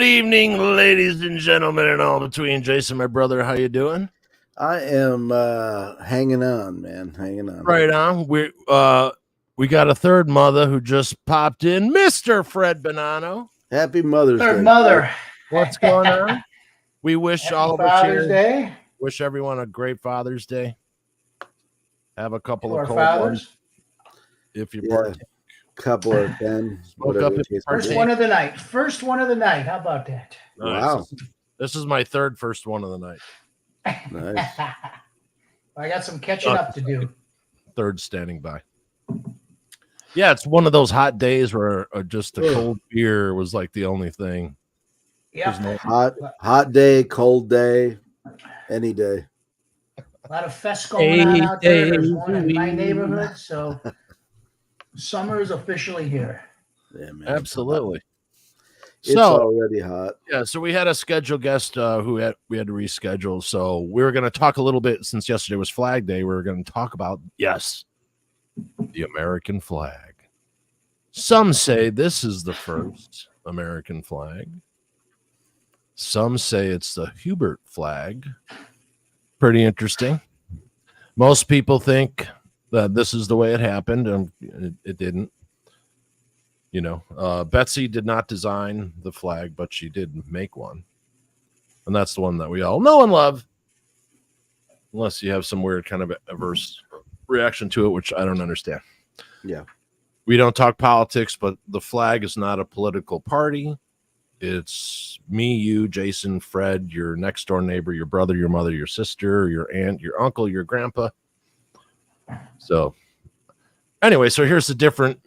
evening, ladies and gentlemen, and all between. Jason, my brother, how you doing? I am hanging on, man. Hanging on. Right on. We got a third mother who just popped in, Mr. Fred Bonanno. Happy Mother's Day. Third mother. What's going on? We wish Happy all of us Father's here, Day wish everyone a great Father's Day. Have a couple to of our cold fathers. ones if you Yeah, partake. couple or 10. Smoke whatever up it if you tastes partake. First one of the night. First one of the night. How about that? Nice. Wow. This is my first one of the night. Nice. I got some catching up to do. Third standing by. Yeah, it's one of those hot days where just a cold beer was like the only thing. Yep. Hot day, cold day, any day. A lot of fests going on out there. There's one in my neighborhood, so summer is officially here. Yeah, man. Absolutely. It's So already hot. yeah, so we had a scheduled guest who we had to reschedule. So we were going to talk a little bit since yesterday was Flag Day. We were going to talk about the American flag. Some say this is the first American flag. Some say it's the Hubert flag. Pretty interesting. Most people think that this is the way it happened, and it didn't. You know, Betsy did not design the flag, but she did make one. And that's the one that we all know and love. Unless you have some weird kind of adverse reaction to it, which I don't understand. Yeah. We don't talk politics, but the flag is not a political party. It's me, you, Jason, Fred, your next door neighbor, your brother, your mother, your sister, your aunt, your uncle, your grandpa. So anyway, so here's the different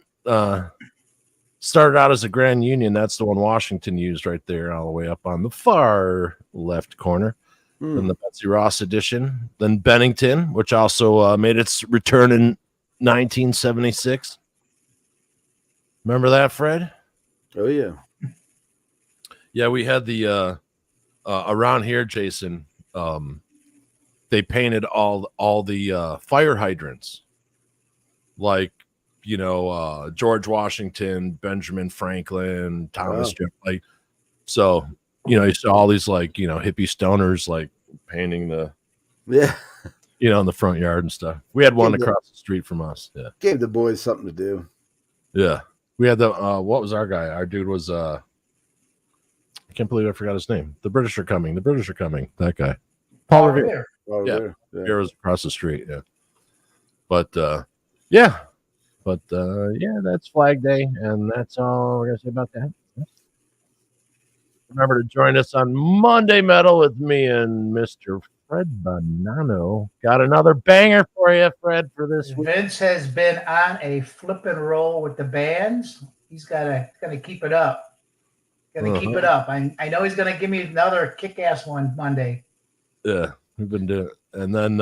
started out as a Grand Union. That's the one Washington used right there, all the way up on the far left corner. Then the Betsy Ross edition. Then Bennington, which also made its return in 1976. Remember that, Fred? Oh, yeah. Yeah, we had the around here, Jason. They painted all the fire hydrants, like, you know, George Washington, Benjamin Franklin, Thomas Jefferson. Like, so, you know, you saw all these, like, you know, hippie stoners like painting the, you know, in the front yard and stuff. We had one across the street from us. Yeah, gave the boys something to do. Yeah, we had the what was our guy? Our dude was I can't believe I forgot his name. The British are coming. The British are coming. That guy, Paul Revere. Yeah, Revere was across the street. Yeah, but yeah. But yeah, that's Flag Day, and that's all we're gonna say about that. Remember to join us on Monday Metal with me and Mr. Fred Bonanno. Got another banger for you, Fred, for this week. Vince has been on a flip and roll with the bands. He's gotta keep it up. Keep it up. I know he's gonna give me another kick-ass one Monday. Yeah, we've been doing it. And then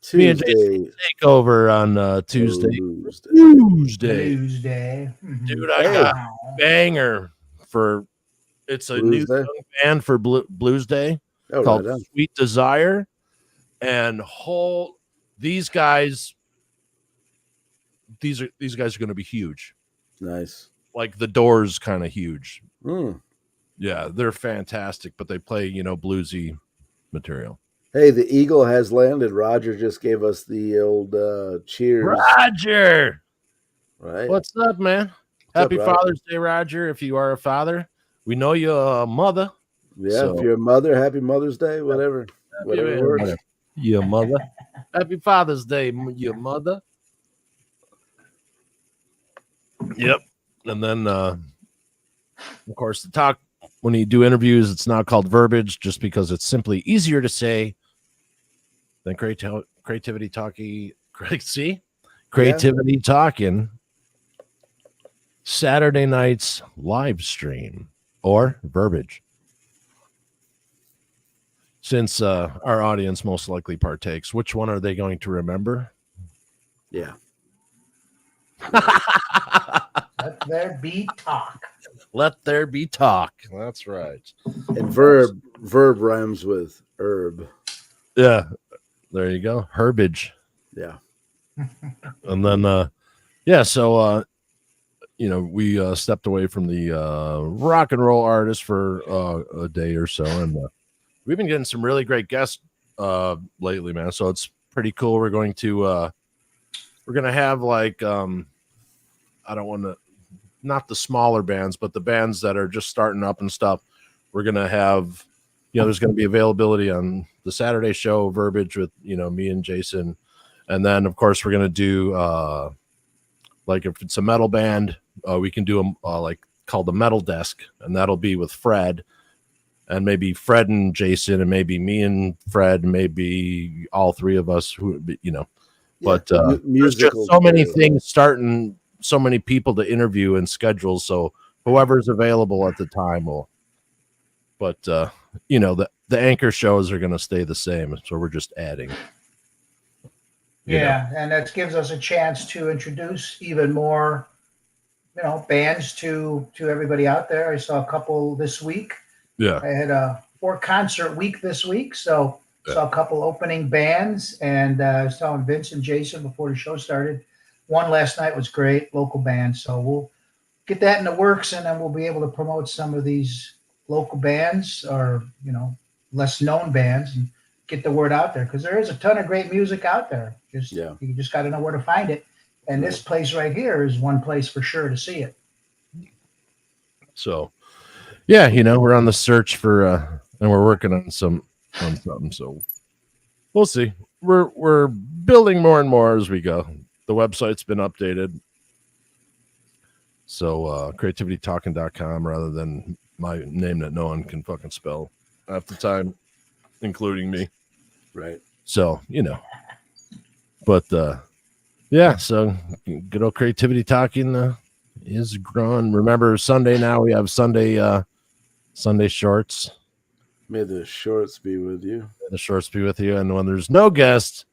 Tuesday take over on Tuesday. Dude, I got a banger for it's a new band for Blues Day called Sweet Desire. And these guys are going to be huge. Nice. Like the Doors kind of huge. Yeah, they're fantastic, but they play, you know, bluesy material. Hey, the Eagle has landed. Roger just gave us the old cheers. Roger! Right. What's up, man? Happy Father's Day, Roger, if you are a father. We know you're a mother. Yeah, so. If you're a mother, happy Mother's Day, whatever. Whatever. Your mother. Happy Father's Day, your mother. Yep. And then, of course, the talk, when you do interviews, it's not called verbiage just because it's simply easier to say than creativity talking. See? Creativity talking. Saturday night's live stream or verbiage. Since our audience most likely partakes, which one are they going to remember? Yeah. Let there be talk. Let there be talk. That's right. And verb rhymes with herb. Yeah. There you go. Herbage. Yeah. And then yeah, so we stepped away from the rock and roll artist for a day or so, and we've been getting some really great guests lately, man. So it's pretty cool. We're going to have like I don't want to, not the smaller bands, but the bands that are just starting up and stuff. We're going to have, there's going to be availability on the Saturday show, Verbiage with, me and Jason. And then, of course, we're going to do, like if it's a metal band, we can do like called the Metal Desk, and that'll be with Fred, and maybe Fred and Jason, and maybe me and Fred, maybe all three of us who, but there's just so many things starting, so many people to interview and schedule. So whoever's available at the time will, but the anchor shows are going to stay the same. So we're just adding. Yeah. And that gives us a chance to introduce even more, bands to everybody out there. I saw a couple this week. Yeah. I had a 4-concert week this week. So saw a couple opening bands, and I was telling Vince and Jason before the show started. One last night was great, local band. So we'll get that in the works, and then we'll be able to promote some of these local bands or, less known bands and get the word out there, because there is a ton of great music out there. You just got to know where to find it. And this place right here is one place for sure to see it. So, yeah, we're on the search for, and we're working on something. So we'll see. We're building more and more as we go. The website's been updated. So creativitytalking.com rather than my name that no one can fucking spell half the time, including me. Right. So, but yeah, so good old Creativity Talking is growing. Remember, Sunday now we have Sunday shorts. May the shorts be with you. May the shorts be with you. And when there's no guest,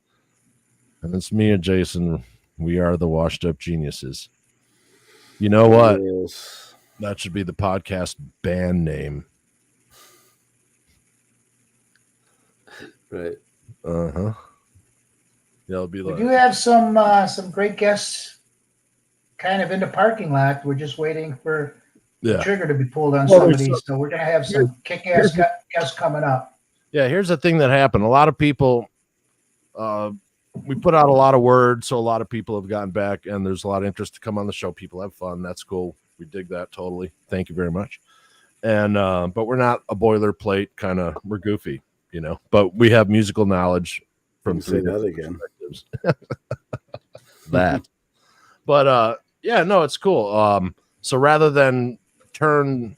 and it's me and Jason, we are the Washed Up Geniuses. You know what? Yes. That should be the podcast band name. Right. Uh-huh. Yeah, it'll be We like, do have some great guests kind of in the parking lot. We're just waiting for the trigger to be pulled on some of these. So we're going to have some kick-ass guests coming up. Yeah, here's the thing that happened. A lot of people, we put out a lot of words, so a lot of people have gotten back, and there's a lot of interest to come on the show. People have fun. That's cool. We dig that totally. Thank you very much. And but we're not a boilerplate kind of. We're goofy, but we have musical knowledge from say that again. That, but yeah, no, it's cool. So rather than turn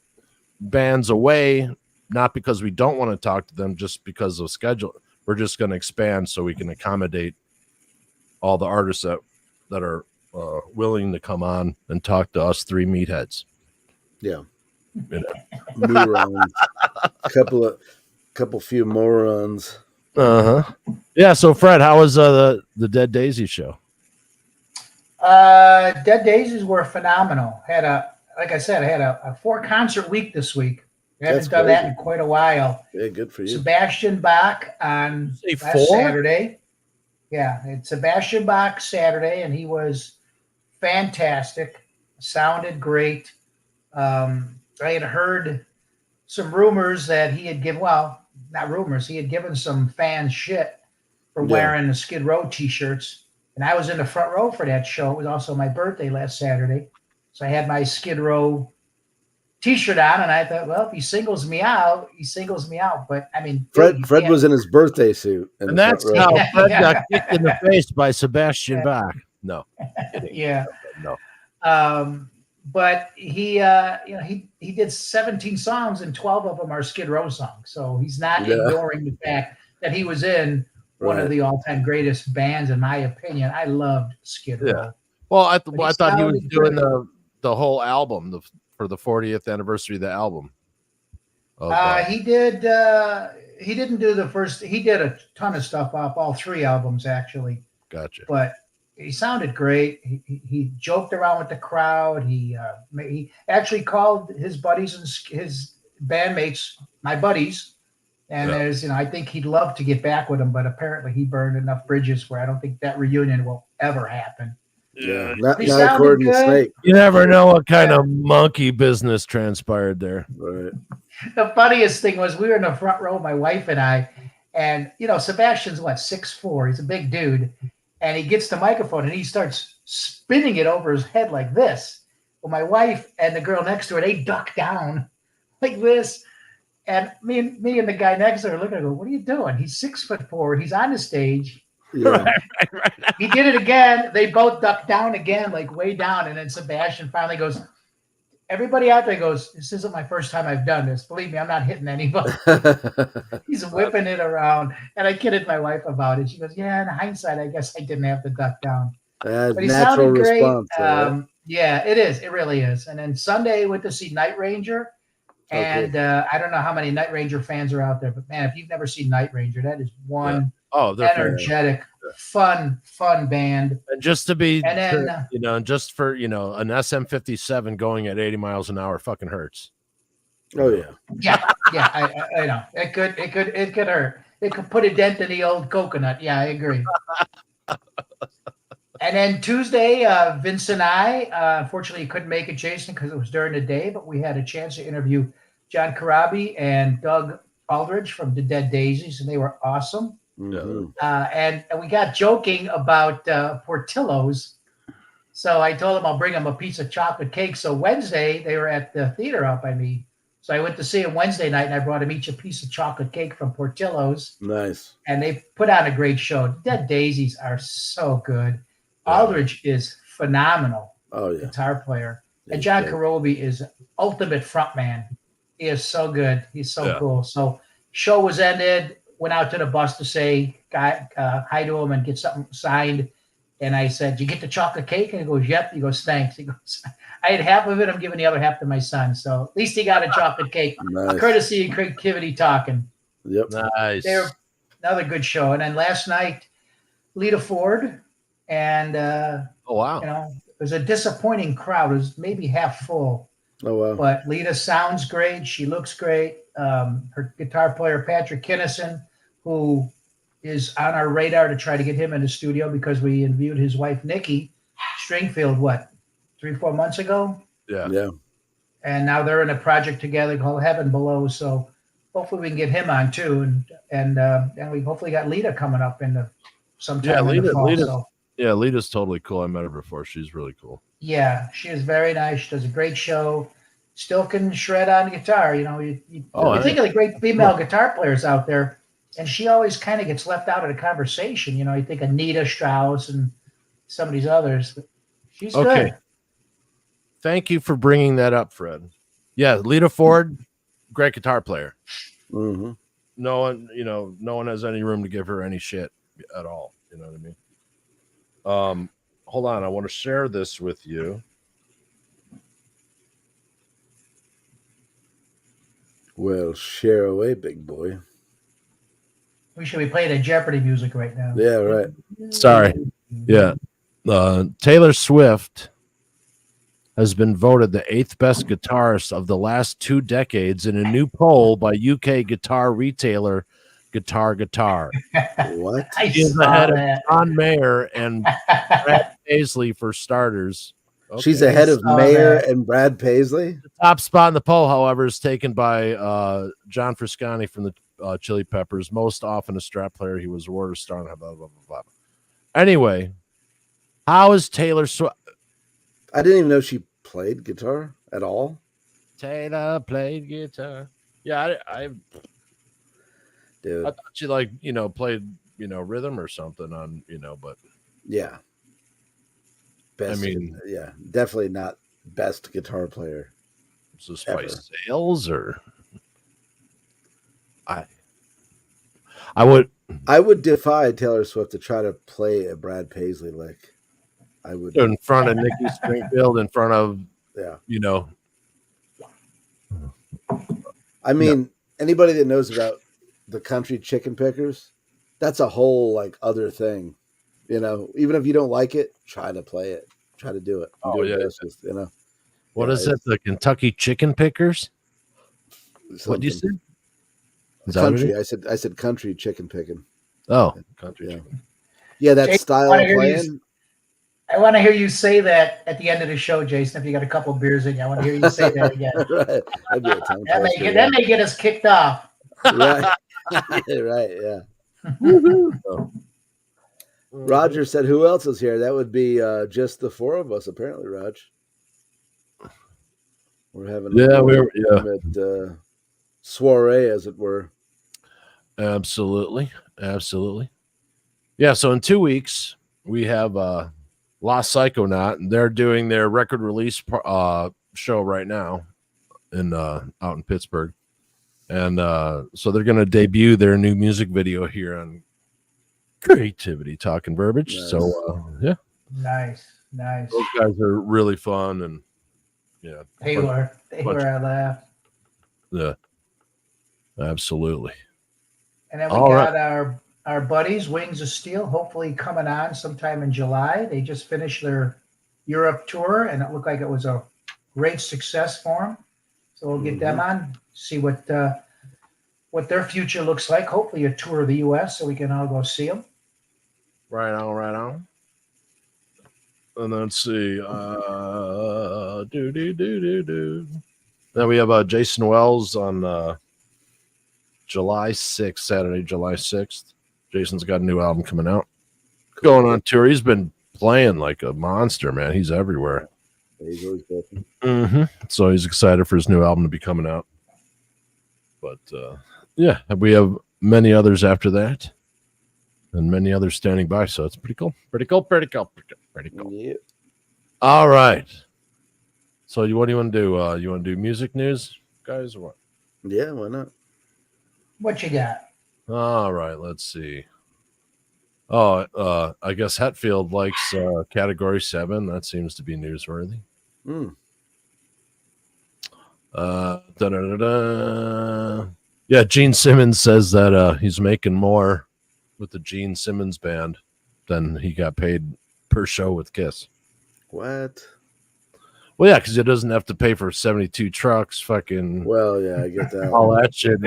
bands away, not because we don't want to talk to them, just because of schedule, we're just going to expand so we can accommodate all the artists that are willing to come on and talk to us three meatheads. Yeah. Morons. couple few morons. Yeah. So Fred, how was the Dead Daisy show? Dead Daisies were phenomenal. Like I said, I had a 4-concert week this week. I haven't done that in quite a while. Yeah, good for you. Sebastian Bach on last Saturday. Yeah, it's Sebastian Bach Saturday, and he was fantastic. Sounded great. I had heard some rumors that he had given, not rumors, he had given some fans shit for wearing the Skid Row t-shirts. And I was in the front row for that show. It was also my birthday last Saturday. So I had my Skid Row t-shirt on, and I thought, well, if he singles me out, he singles me out. But I mean, Fred was in his birthday suit. And that's how Fred got kicked in the face by Sebastian Bach. No. Yeah. No. But he did 17 songs, and 12 of them are Skid Row songs. So he's not ignoring the fact that he was in one of the all-time greatest bands, in my opinion. I loved Skid Row. Yeah. Well, I thought he was doing the whole album for the 40th anniversary of the album. He did. He didn't do the first. He did a ton of stuff off all 3 albums, actually. Gotcha. But he sounded great. He joked around with the crowd. He actually called his buddies and his bandmates my buddies. And there's, I think he'd love to get back with them, but apparently he burned enough bridges where I don't think that reunion will ever happen. Yeah, He not sounded according to good. Snake. You never know what kind of monkey business transpired there. Right. The funniest thing was we were in the front row, my wife and I, and Sebastian's what 6'4". He's a big dude, and he gets the microphone and he starts spinning it over his head like this. Well, my wife and the girl next to her, they duck down like this, and me and the guy next to her looking at go, "What are you doing?" He's 6'4". He's on the stage. Yeah. He did it again. They both ducked down again, like way down, and then Sebastian finally goes. Everybody out there goes, "This isn't my first time I've done this. Believe me, I'm not hitting anybody." He's whipping it around. And I kidded my wife about it. She goes, "Yeah, in hindsight, I guess I didn't have to duck down." That's But he natural sounded great. response. Right? Yeah, it is. It really is. And then Sunday, went to see Night Ranger. And I don't know how many Night Ranger fans are out there, but man, if you've never seen Night Ranger, that is one they're energetic, fun band. And just to be, And then, just for an SM57 going at 80 miles an hour fucking hurts. Oh yeah. Yeah, I know. It could hurt. It could put a dent in the old coconut. Yeah, I agree. And then Tuesday, Vince and I, unfortunately, couldn't make it, Jason, because it was during the day, but we had a chance to interview John Corabi and Doug Aldridge from the Dead Daisies, and they were awesome. Mm-hmm. And we got joking about Portillo's. So I told them I'll bring them a piece of chocolate cake. So Wednesday, they were at the theater out by me. So I went to see them Wednesday night, and I brought them each a piece of chocolate cake from Portillo's. Nice. And they put on a great show. Dead Daisies are so good. Aldridge is phenomenal. Oh yeah, guitar player. And John Corabi is ultimate frontman. He is so good. He's so cool. So show was ended. Went out to the bus to say hi to him and get something signed. And I said, "Did you get the chocolate cake?" And he goes, "Yep." He goes, "Thanks." He goes, "I had half of it. I'm giving the other half to my son." So at least he got a chocolate cake. Nice. Courtesy of Creativity Talking. Yep. Nice. They're another good show. And then last night, Lita Ford. And oh wow, it was a disappointing crowd. It was maybe half full. Oh wow. But Lita sounds great. She looks great. Her guitar player Patrick Kinnison, who is on our radar to try to get him in the studio because we interviewed his wife Nikki Stringfield 3-4 months ago. Yeah. And now they're in a project together called Heaven Below. So hopefully we can get him on too. And we hopefully got Lita coming up in sometime in the fall. Yeah, Lita's totally cool. I met her before. She's really cool. Yeah, she is very nice. She does a great show. Still can shred on guitar. You think of the great female guitar players out there, and she always kind of gets left out of the conversation. You think Anita Strauss and some of these others. But she's good. Thank you for bringing that up, Fred. Yeah, Lita Ford, great guitar player. Mm-hmm. No one has any room to give her any shit at all. You know what I mean? Hold on, I want to share this with you. Well, share away, big boy. We should be playing the Jeopardy music right now. Yeah, right. Sorry. Yeah. Taylor Swift has been voted the 8th best guitarist of the last 2 decades in a new poll by UK guitar retailer Guitar. What? She's ahead of John Mayer and Brad Paisley for starters. Okay. She's ahead of Mayer and Brad Paisley. The top spot in the poll, however, is taken by John Frusciante from the Chili Peppers. Most often a strap player, he was awarded a star. Blah, blah, blah, blah. Anyway, how is Taylor Swift? I didn't even know she played guitar at all. Taylor played guitar. Yeah, I Dude. I thought she played rhythm or something on but yeah. Best, definitely not best guitar player. Is this by sales or I would defy Taylor Swift to try to play a Brad Paisley lick. I would in front of Nikki Stringfield, in front of I mean, anybody that knows about the country chicken pickers, that's a whole other thing. Even if you don't like it, try to play it. Try to do it. What is it? The Kentucky Chicken Pickers? What did you say? Country. I said country chicken picking. Oh, country chicken. Yeah, that style of playing. I want to hear you say that at the end of the show, Jason. If you got a couple beers in you, I want to hear you say that again. Right. That'd be a tongue That twister, may get us kicked off. Right. Right. Yeah. Roger said, "Who else is here?" That would be just the four of us, apparently, Raj. We're having a soiree, as it were. Absolutely. Yeah. So in 2 weeks we have Lost Psychonaut, and they're doing their record release show right now out in Pittsburgh, and so they're going to debut their new music video here on Creativity Talking Verbiage. Nice. So yeah, nice. Those guys are really fun, and yeah, they were. I laughed. Yeah, absolutely. And then we got our buddies, Wings of Steel, hopefully coming on sometime in July. They just finished their Europe tour, and it looked like it was a great success for them. So we'll get them on, see what their future looks like. Hopefully a tour of the U.S. so we can all go see them. Right on. And let's see. Then we have Jason Wells on July 6th, Saturday, July 6th. Jason's got a new album coming out. Going on tour. He's been playing like a monster, man. He's everywhere. He's always working. Mm-hmm. So he's excited for his new album to be coming out. But yeah, we have many others after that, and many others standing by. So it's pretty cool. Yep. All right. So what do you want to do? You want to do music news, guys, or what? Yeah, why not? What you got? All right, let's see. Oh, I guess Hetfield likes Category 7. That seems to be newsworthy. Yeah, Gene Simmons says that he's making more with the Gene Simmons band than he got paid per show with Kiss. What? Well, yeah, because he doesn't have to pay for 72 trucks, fucking. Well, yeah, I get that. All that shit.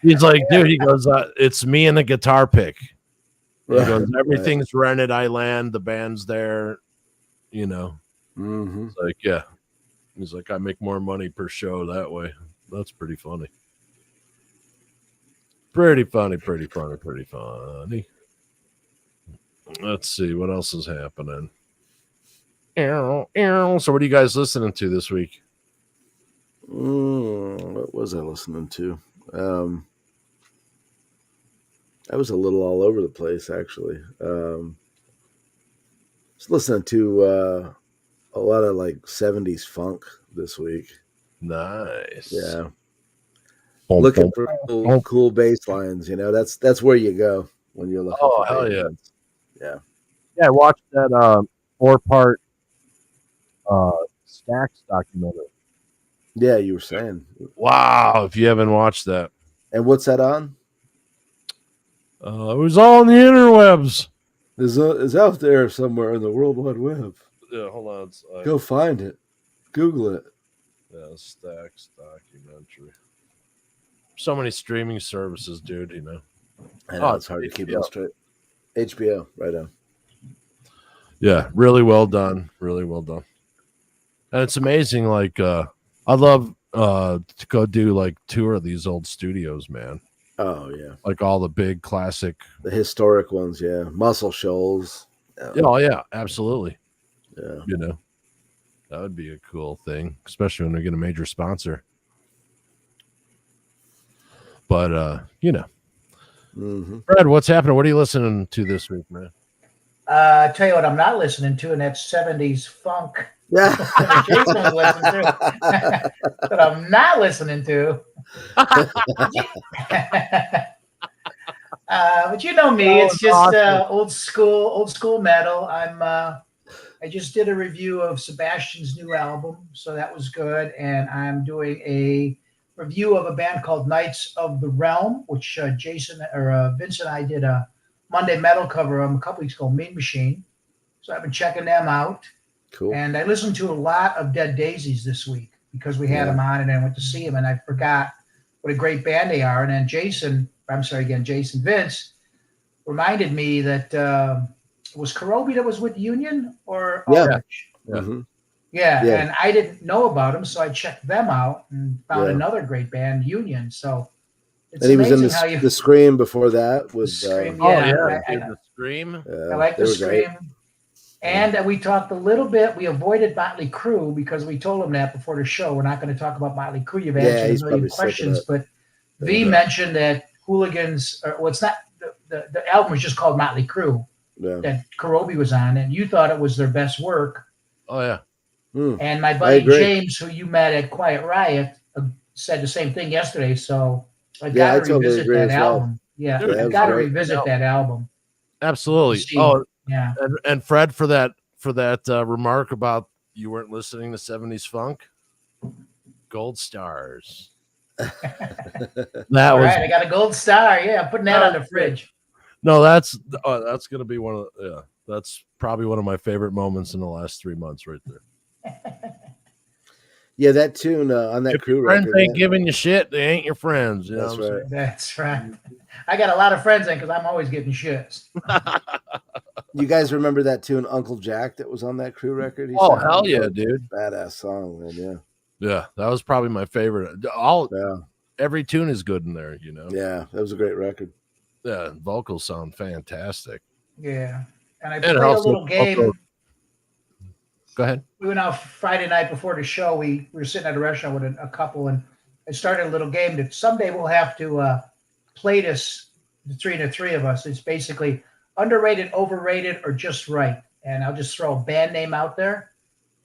He's like, dude, he goes, it's me and a guitar pick. He goes, everything's rented. I land, the band's there, you know. Mm-hmm. It's like, yeah. He's like, I make more money per show that way. That's pretty funny. Pretty funny. Let's see what else is happening. So what are you guys listening to this week? What was I listening to? I was a little all over the place, actually. I was listening to a lot of like 70s funk this week. Nice. Yeah. Looking for cool bass lines, you know. That's where you go when you're looking for hell yeah. lines. Yeah. Yeah, I watched that 4-part Stax documentary. Yeah, you were saying. Wow, if you haven't watched that. And what's that on? It was all on the interwebs. It's out there somewhere in the World Wide Web. Yeah, hold on. Go find it. Google it. Yeah, Stax documentary. So many streaming services, dude, you know. I know, it's hard to keep it straight. HBO, right on. Yeah, really well done. Really well done. And it's amazing, like, I love to go do, like, tour of these old studios, man. Oh, yeah. Like all the big classic. The historic ones, yeah. Muscle Shoals. Yeah. Oh, yeah, absolutely. Yeah. You know, that would be a cool thing, especially when we get a major sponsor. But, you know. Mm-hmm. Brad, what's happening? What are you listening to this week, man? I'll tell you what I'm not listening to, and that's 70s funk. Yeah. Jason's listening to. But I'm not listening to. But you know me, it's just awesome. old school metal. I just did a review of Sebastian's new album, so that was good. And I'm doing a review of a band called Knights of the Realm, which Jason or Vince and I did a Monday Metal cover of a couple weeks ago, Mean Machine. So I've been checking them out. Cool. And I listened to a lot of Dead Daisies this week because we had them on, and I went to see them, and I forgot what a great band they are. And then Jason Vince reminded me that was Karobi that was with Union or Yeah. Aldrich? Yeah. Mm-hmm. Yeah, Yeah. and I didn't know about them, so I checked them out and found Yeah. another great band, Union. So it's And he was in amazing how you the Scream before that with Scream. Oh Yeah, yeah, I- dude, the Scream. I like they the were great. Scream. And we talked a little bit. We avoided Motley Crue because we told him that before the show. We're not going to talk about Motley Crue. You've Yeah, answered he's a million probably sick of questions, it. but V Yeah. mentioned that Hooligans, or well, it's not the album was just called Motley Crue Yeah. that Karobi was on, and you thought it was their best work. Oh yeah. Hmm. And my buddy agree. James, who you met at Quiet Riot, said the same thing yesterday. So I Yeah, got I to totally revisit agree that as well. album. Yeah, Dude, I that was got to great. revisit that album. Absolutely. See. Oh, Yeah. and Fred, for that remark about you weren't listening to 70s funk, Gold Stars. That All was right, I got a gold star. Yeah, I'm putting that on the fridge. no, that's gonna be one of that's probably one of my favorite moments in the last 3 months right there. Yeah, that tune on that If Crew your friends record. ain't man. giving you shit, they ain't your friends. You know That's what I'm right. That's right. I got a lot of friends in because I'm always getting shits. You guys remember that tune Uncle Jack that was on that Crew record? He Oh sang? hell yeah, dude. Badass song, man. Yeah. Yeah, that was probably my favorite. Yeah. Every tune is good in there, you know. Yeah. That was a great record. Yeah, vocals sound fantastic. Yeah. And I And played a also- little game. also- Go ahead. We went out Friday night before the show. We were sitting at a restaurant with a couple, and I started a little game that someday we'll have to play this between the three of us. It's basically underrated, overrated, or just right. And I'll just throw a band name out there,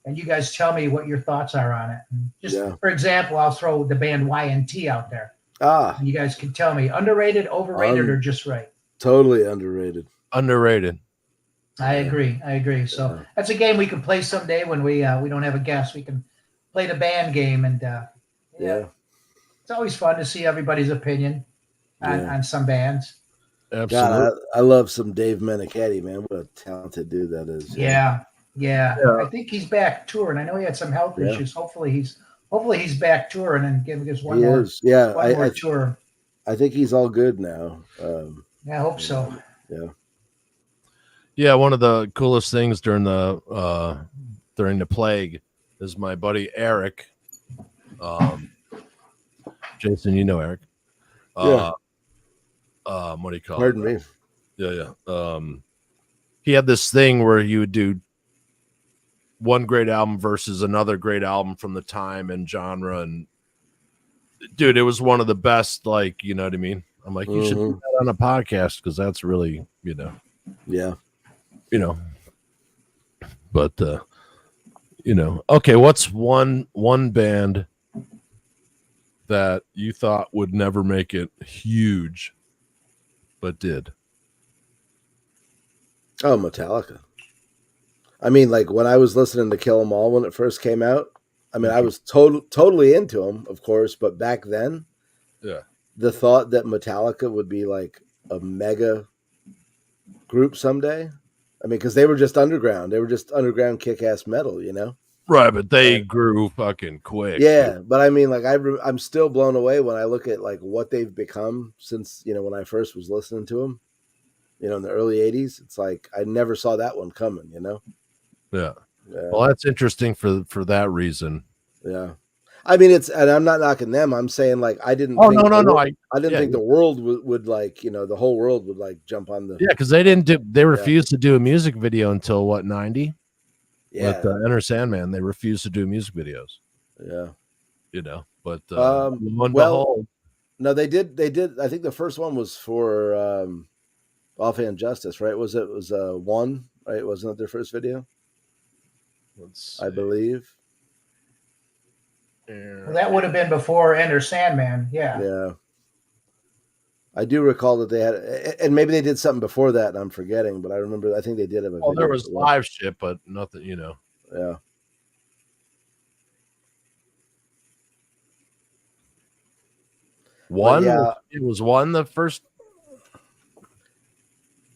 and you guys tell me what your thoughts are on it. And just for example, I'll throw the band YNT out there. And you guys can tell me underrated, overrated, or just right. Totally underrated. Underrated. I agree. So that's a game we can play someday when we don't have a guest. We can play the band game, and Yeah. it's always fun to see everybody's opinion on some bands. Absolutely. God, I love some Dave Meniketti, man. What a talented dude that is. Yeah. I think he's back touring. I know he had some health issues. Hopefully he's back touring and give us one He more. is. Yeah. One more tour. I think he's all good now. Yeah, I hope so. Yeah. Yeah, one of the coolest things during the plague is my buddy Eric. Jason, you know Eric. Yeah. What do you call Pardon it? me. Yeah. He had this thing where he would do one great album versus another great album from the time and genre, and dude, it was one of the best. Like, you know what I mean? I'm like, you should do that on a podcast because that's really, you know. Yeah. You know, but you know, okay, what's one band that you thought would never make it huge but did? Oh, Metallica. I mean, like when I was listening to Kill 'Em All when it first came out, I mean, I was totally into them, of course, but back then, the thought that Metallica would be like a mega group someday. I mean, because they were just underground. They were just underground kick-ass metal, you know? Right, but they grew fucking quick. Yeah, but I mean, like I'm still blown away when I look at like what they've become since, you know, when I first was listening to them, you know, in the early 80s. It's like I never saw that one coming, you know? Yeah. Well, that's interesting for that reason. Yeah. I mean, and I'm not knocking them. I'm saying like I didn't. Oh, think no. I didn't think the world would like, you know, the whole world would like jump on the. Yeah, because they refused to do a music video until what, 90? Yeah. With Enter Sandman, they refused to do music videos. Yeah. You know, but well, no, they did. I think the first one was for Offhand Justice, right? It was one, right? Wasn't it their first video? I believe. Well, that would have been before Enter Sandman. Yeah. I do recall that they had, and maybe they did something before that, and I'm forgetting. But I think they did have a. Well, there was live shit, but nothing, you know. Yeah. One. It was one the first.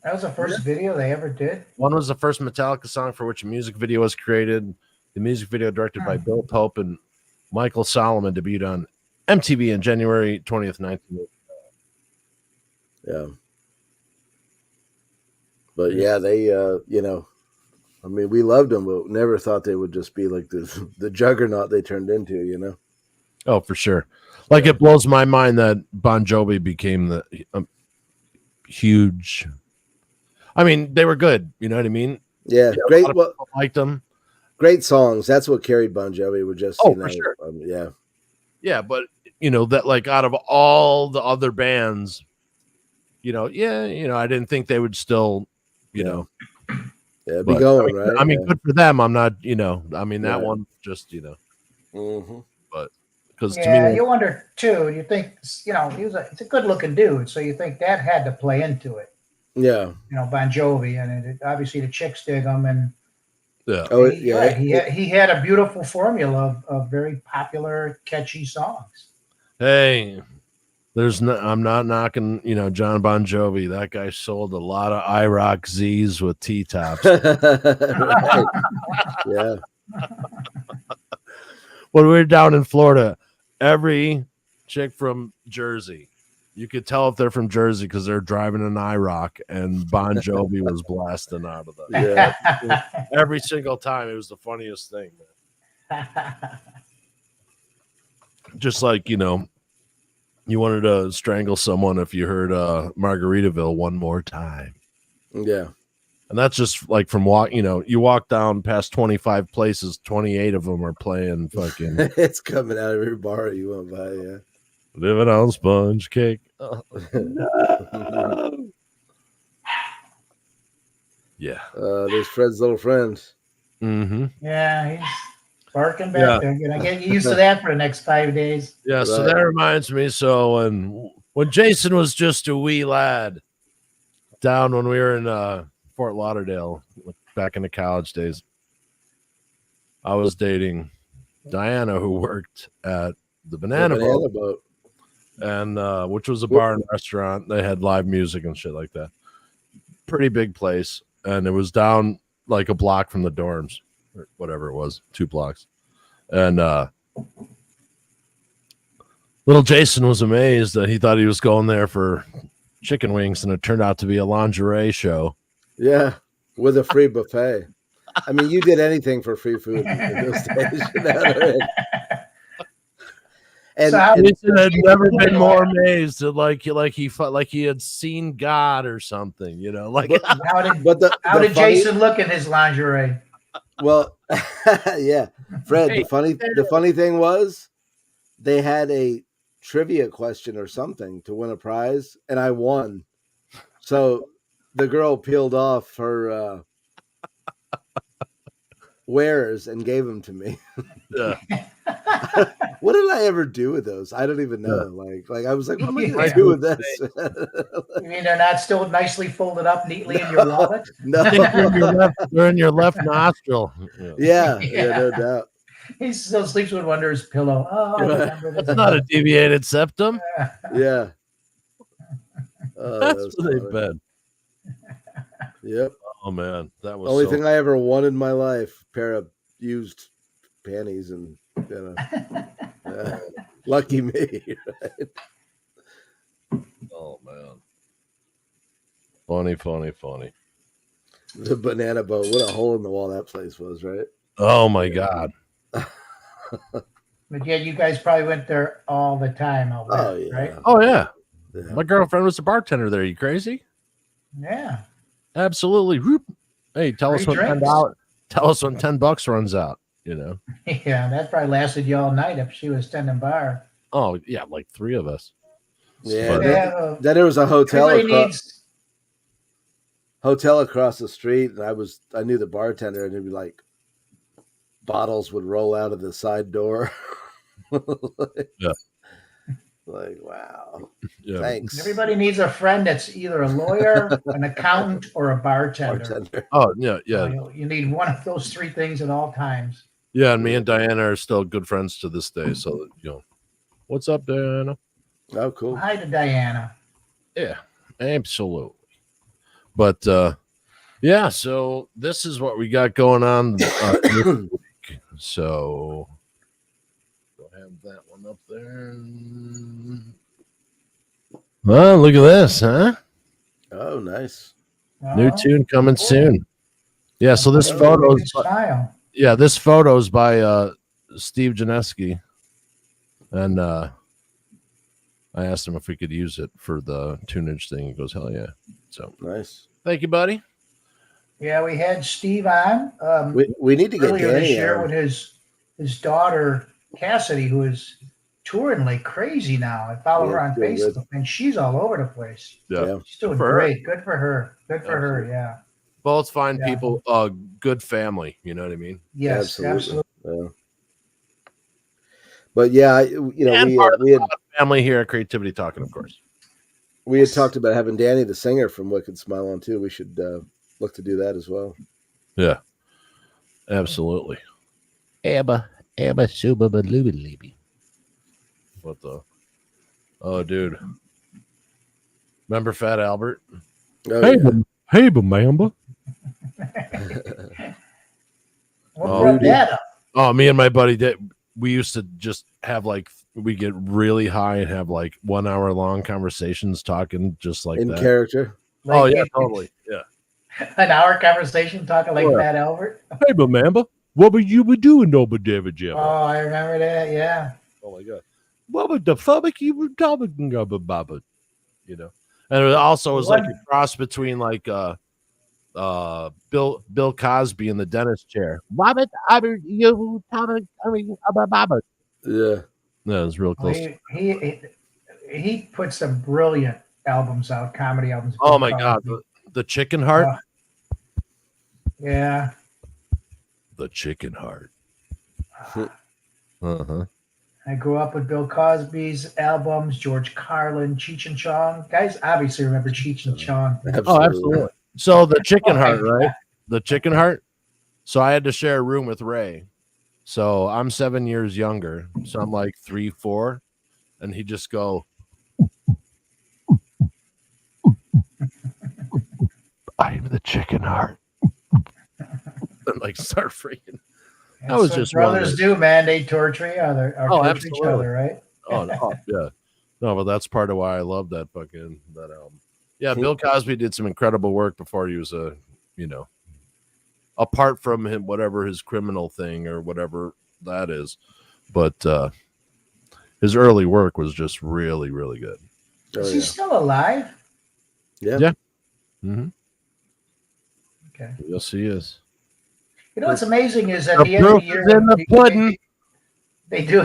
That was the first video they ever did. One was the first Metallica song for which a music video was created. The music video directed by Bill Pope and Michael Solomon debuted on MTV on January 20th, 1980. Yeah. But yeah, they I mean, we loved them, but never thought they would just be like the juggernaut they turned into. Oh, for sure. Like it blows my mind that Bon Jovi became the huge. I mean, they were good. You know what I mean? Yeah, great. Well, liked them. Great songs. That's what carried Bon Jovi. Were just for sure. Yeah, yeah, but that like out of all the other bands, I didn't think they would still, be but, going right. I mean, good for them. I'm not, that one just, Mm-hmm. But because to me, you wonder too. You think it's a good looking dude, so you think that had to play into it. Yeah, Bon Jovi, and obviously the chicks dig him, and he had a beautiful formula of very popular, catchy songs. Hey, I'm not knocking, John Bon Jovi. That guy sold a lot of IROC Z's with T-tops. Yeah. When we were down in Florida, every chick from Jersey, you could tell if they're from Jersey because they're driving an IROC, and Bon Jovi was blasting out of that. Yeah. Every single time. It was the funniest thing, man. Just like, you wanted to strangle someone if you heard Margaritaville One More Time. Yeah. And that's just like from you walk down past 25 places, 28 of them are playing fucking. It's coming out of every bar you went by, yeah. Living on sponge cake. Oh, no. Yeah. There's Fred's little friend. Mm-hmm. Yeah, he's barking back there. Get used to that for the next 5 days. Yeah, right. So that reminds me. So when Jason was just a wee lad, down when we were in Fort Lauderdale, back in the college days, I was dating Diana, who worked at the Banana Boat. And which was a bar and restaurant. They had live music and shit like that. Pretty big place. And it was down like a block from the dorms, or whatever it was, 2 blocks. And little Jason was amazed that he thought he was going there for chicken wings, and it turned out to be a lingerie show. Yeah, with a free buffet. I mean, you did anything for free food in those days. And Jason had never been more amazed at like he felt like he had seen God or something, like. How did Jason look in his lingerie? Well, yeah, Fred. The funny thing was, they had a trivia question or something to win a prize, and I won. So the girl peeled off her wares and gave them to me. Yeah. What did I ever do with those? I don't even know. Like I was like, what am I going to do with this? You mean they're not still nicely folded up neatly in your wallet? No, they're in your left nostril. Yeah, no doubt. He still sleeps with one under his pillow. Oh, I remember this. It's not a deviated septum. Yeah. That's where they've been. Yep. Oh man, that was the only thing I ever wanted in my life. Pair of used panties, and lucky me. Right? Oh man, funny. The Banana Boat. What a hole in the wall that place was, right? Oh my god. But yeah, you guys probably went there all the time over there, right? Oh yeah. My girlfriend was a bartender there. You crazy? Yeah. Absolutely. Hey, tell us when $10 runs out, Yeah, that probably lasted you all night if she was tending bar. Oh, yeah, like 3 of us. Yeah. Then there was a hotel across the street, and I knew the bartender, and it'd be like bottles would roll out of the side door. Yeah. Like, wow. Yeah. Thanks. Everybody needs a friend that's either a lawyer, an accountant, or a bartender. Oh, yeah. You need one of those 3 things at all times. Yeah, and me and Diana are still good friends to this day. So, what's up, Diana? Oh, cool. Hi to Diana. Yeah, absolutely. But, yeah, so this is what we got going on this week. So... have that one up there. Well, look at this, huh? Oh, nice. New tune coming soon. Yeah, so this photo's this photo's by Steve Janeski, and I asked him if we could use it for the tunage thing. He goes, "Hell yeah!" So nice. Thank you, buddy. Yeah, we had Steve on. We need to get earlier Danny this year on. with his daughter Cassidy, who is touring like crazy now. I follow her on Facebook, and she's all over the place. Yeah, she's doing great. Good for her. Good for her. Yeah. Both fine people, good family. You know what I mean? Yes, absolutely. Yeah. But yeah, we had family here at Creativity Talking, of course. We had talked about having Danny, the singer from Wicked Smile, on too. We should look to do that as well. Yeah, absolutely. Abba, suba, baluba, What the? Oh, dude. Remember Fat Albert? Oh, hey, Bamamba. What brought that up? Oh, me and my buddy did. We used to just have we get really high and have 1 hour long conversations talking just like in that. character. Oh yeah, totally. Yeah. An hour conversation talking like Fat Albert. Hey, Bamamba. What were you doing over there, Jim? Oh, I remember that. Yeah. Oh my god. What the fuck you were talking about? You know, and it also was like a cross between Bill Cosby in the dentist chair. Robert, you talking about? Yeah. Yeah, it was real close. He put some brilliant albums out, comedy albums. Oh my god, the Chicken Heart. Yeah. The Chicken Heart. I grew up with Bill Cosby's albums, George Carlin, Cheech and Chong. Guys obviously remember Cheech and Chong. Oh, absolutely. So the Chicken Heart, right? The Chicken Heart. So I had to share a room with Ray. So I'm 7 years younger. So I'm 3, 4. And he just go, I'm the Chicken Heart. And start freaking. That was just brothers do, man. They torture each other. Torture each other, right? Yeah. No, but that's part of why I love that album. Yeah, Bill Cosby did some incredible work before he was apart from him, whatever his criminal thing or whatever that is. But his early work was just really, really good. Is he still alive? Yeah. Yeah. Mm-hmm. Okay. Yes, he is. You know what's amazing is at the end of the year, they do,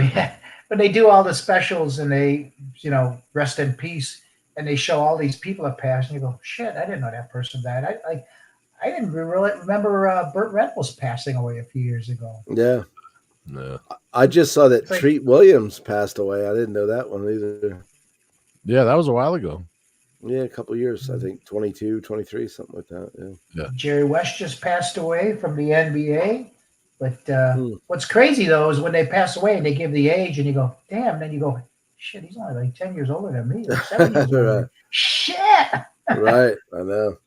when they do all the specials and they, rest in peace, and they show all these people that passed, and you go, shit, I didn't know that person died. I didn't really remember Burt Reynolds passing away a few years ago. Yeah. No. I just saw that Treat Williams passed away. I didn't know that one either. Yeah, that was a while ago. Yeah, a couple of years. I think 22, 23, something like that. Yeah. Jerry West just passed away from the NBA. But what's crazy, though, is when they pass away and they give the age and you go, damn, then you go, shit, he's only 10 years older than me. Or 7 years older than me. Shit. Right. I know.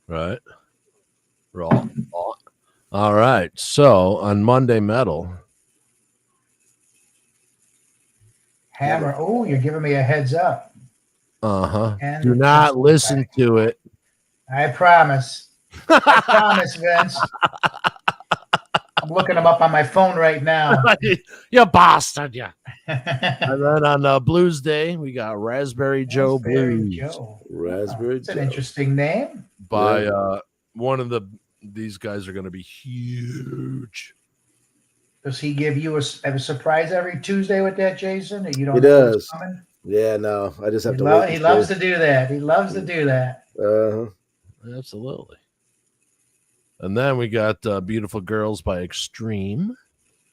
Right. All right. So on Monday Metal. Hammer. Oh, you're giving me a heads up. Do not listen to it. I promise. I promise, Vince. I'm looking them up on my phone right now. You bastard, yeah. And then on Blues Day, we got Raspberry Joe Blues. Raspberry That's an interesting name. By one of these guys are going to be huge. Does he give you a surprise every Tuesday with that, Jason? That you don't he know does. Coming? Yeah, no. I just have to wait. He loves to do that. He loves to do that. Absolutely. And then we got Beautiful Girls by Extreme.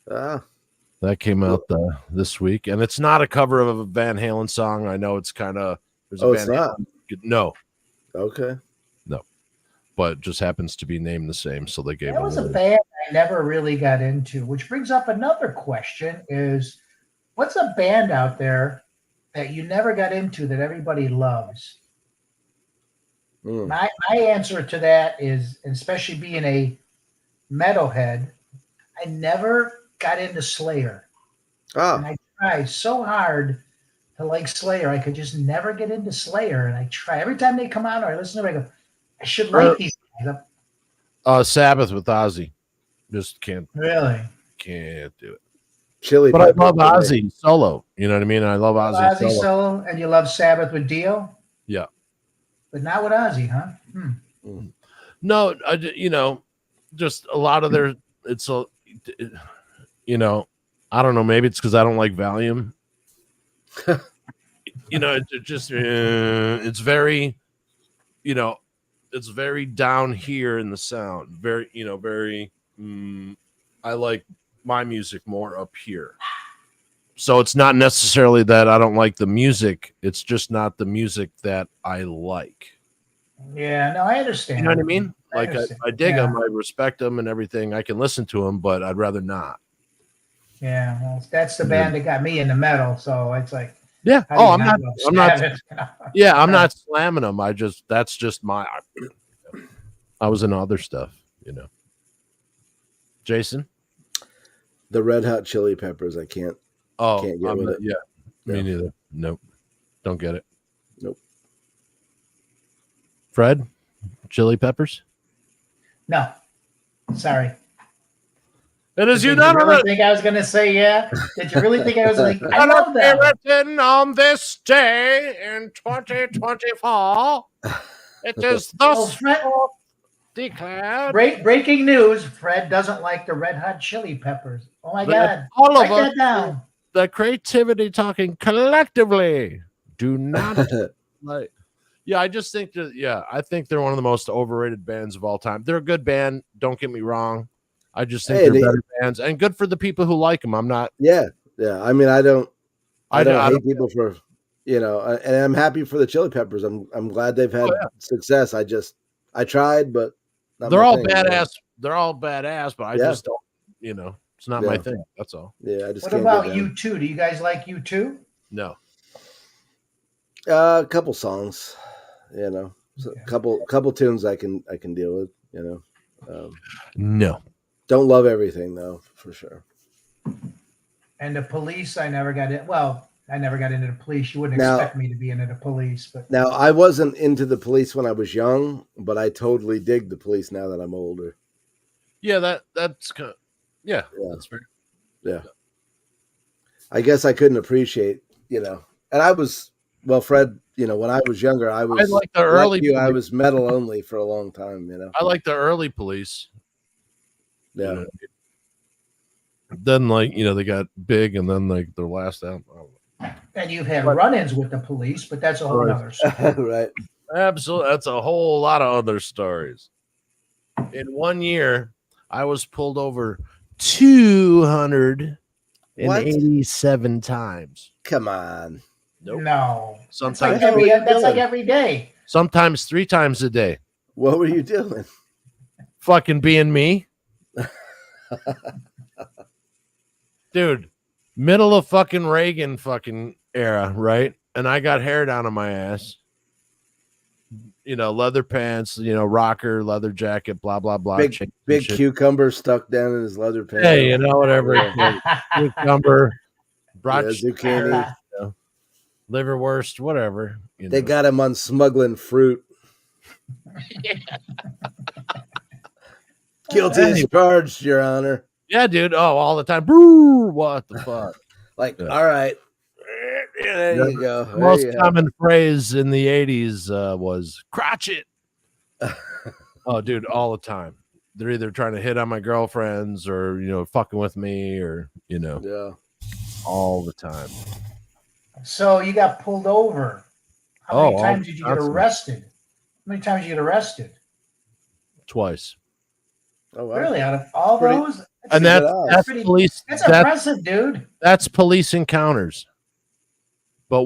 That came out this week. And it's not a cover of a Van Halen song. I know it's kind of... it's not? No. Okay. No. But it just happens to be named the same, so they gave That was a band I never really got into, which brings up another question is, what's a band out there that you never got into that everybody loves? My answer to that is, especially being a metalhead, I never got into Slayer. And I tried so hard to like Slayer. I could just never get into Slayer. And I try every time they come out or I listen to them, I go, I should like these guys up. Sabbath with Ozzy. Just can't Really. do it. Chili But I Peppers love today. Ozzy solo. You know what I mean? I love Ozzy, Ozzy solo. solo, and you love Sabbath with Dio? Yeah. But not with Ozzy, huh? No, just a lot of their. It's a, I don't know. Maybe it's because I don't like Valium. It's very, it's very down here in the sound. Very, very. I like my music more up here. So it's not necessarily that I don't like the music. It's just not the music that I like. Yeah, no, I understand. You know what I mean? Like I dig Yeah. them, I respect them and everything. I can listen to them, but I'd rather not. Yeah, well, that's the band that got me into metal. So it's like, Yeah. how do you I'm love not. Sabbath? Yeah, I'm not slamming them. That's just I was in other stuff, Jason. The Red Hot Chili Peppers. I can't. Oh, Can't get with it. Yeah, me No. neither. Nope, don't get it. Nope. Fred, Chili Peppers. No, sorry. It is Did you really think I was going to say yeah? Did you really think I was like, I love that? Written on this day in 2024. It is Oh, thus Fred, declared. breaking news: Fred doesn't like the Red Hot Chili Peppers. Oh my God! All of Write us, that down. the creativity talking collectively, do not like. Yeah, I just think that. Yeah, I think they're one of the most overrated bands of all time. They're a good band. Don't get me wrong. I just think they're better bands, and good for the people who like them. I'm not. Yeah. I mean, I don't don't hate people for, and I'm happy for the Chili Peppers. I'm glad they've had success. I tried, but they're all badass. They're all badass, but I just don't. It's not my thing. That's all. Yeah, I just. What about U2? Do you guys like U2? No. A couple songs, so a couple tunes I can deal with, No. Don't love everything though, for sure. And the Police, I never got in. Well, I never got into the Police. You wouldn't expect me to be into the Police, but now I wasn't into the Police when I was young, but I totally dig the Police now that I'm older. Yeah, that's kind of, yeah, that's fair. Yeah. I guess I couldn't appreciate, and I was, well, Fred, when I was younger, I like the early. I was metal only for a long time, I like the early Police. Yeah. Then, they got big, and then their last album. And you've had run-ins with the Police, but that's a whole other story. Right. Absolutely, that's a whole lot of other stories. In 1 year, I was pulled over 287 times. Come on. Nope. No. Sometimes that's like every day. Sometimes 3 times a day. What were you doing? Fucking being me. Dude, middle of fucking Reagan fucking era, right? And I got hair down on my ass. Leather pants, rocker, leather jacket, blah, blah, blah. Big cucumber stuck down in his leather pants. Hey, whatever. Cucumber, zucchini, liverwurst, whatever. They got him on smuggling fruit. Guilty as charged, Your Honor. Yeah, dude. Oh, all the time. Brrr, what the fuck? All right. There you go. The most common phrase in the 80s was crotch it. Oh, dude, all the time. They're either trying to hit on my girlfriends or, fucking with me or, Yeah. all the time. So you got pulled over. How many times did you get arrested? How many times did you get arrested? Twice. Oh, wow. Really? Out of all those? And that's police. That's impressive, dude. That's police encounters. But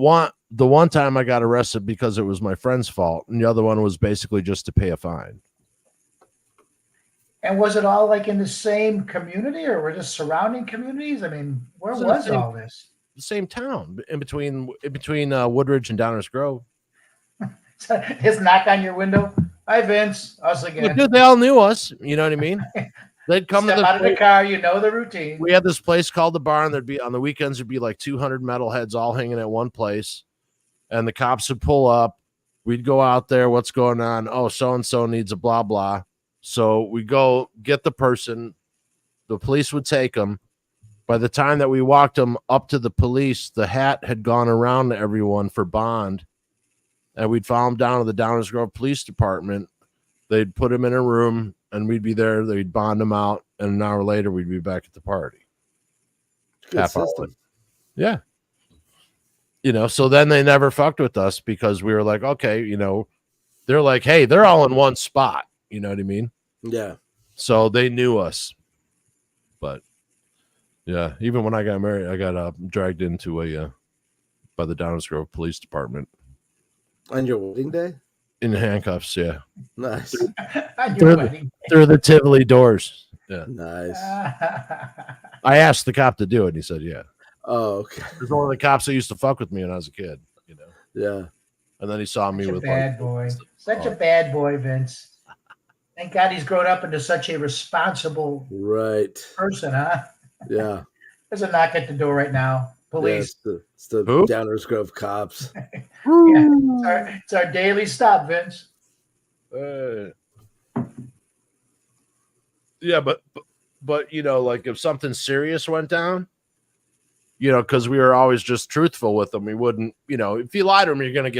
the one time I got arrested because it was my friend's fault, and the other one was basically just to pay a fine. And was it all like in the same community, or were just surrounding communities? I mean, where was all this? The same town, in between Woodridge and Downers Grove. His knock on your window. Hi, Vince. Us again. Dude, they all knew us. You know what I mean? They'd come Step out of the car. You know the routine. We had this place called the Barn. There'd be on the weekends. There'd be like 200 metalheads all hanging at one place, and the cops would pull up, We'd go out there. What's going on? Oh, so-and-so needs a blah, blah. So we go get the person. The police would take them. By the time that we walked them up to the police, the hat had gone around to everyone for bond. And we'd follow them down to the Downers Grove Police Department. They'd put him in a room, and we'd be there. They'd bond him out. And an hour later, we'd be back at the party. Good system. Yeah. So then they never fucked with us because we were like, okay, they're like, hey, they're all in one spot. You know what I mean? Yeah. So they knew us. But yeah, even when I got married, I got dragged into by the Downers Grove Police Department. On your wedding day? In handcuffs, yeah. Nice. Through the Tivoli doors. Yeah. Nice. I asked the cop to do it, and he said, yeah. Oh, okay. There's one of the cops that used to fuck with me when I was a kid, Yeah. And then he saw me with bad boy. Such a bad boy, Vince. Thank God he's grown up into such a responsible person, huh? Yeah. There's a knock at the door right now. Police. Yeah, it's the Downers Grove cops. It's our daily stop, Vince. Yeah, but like if something serious went down, because we were always just truthful with them. We wouldn't, if you lie to them, you're gonna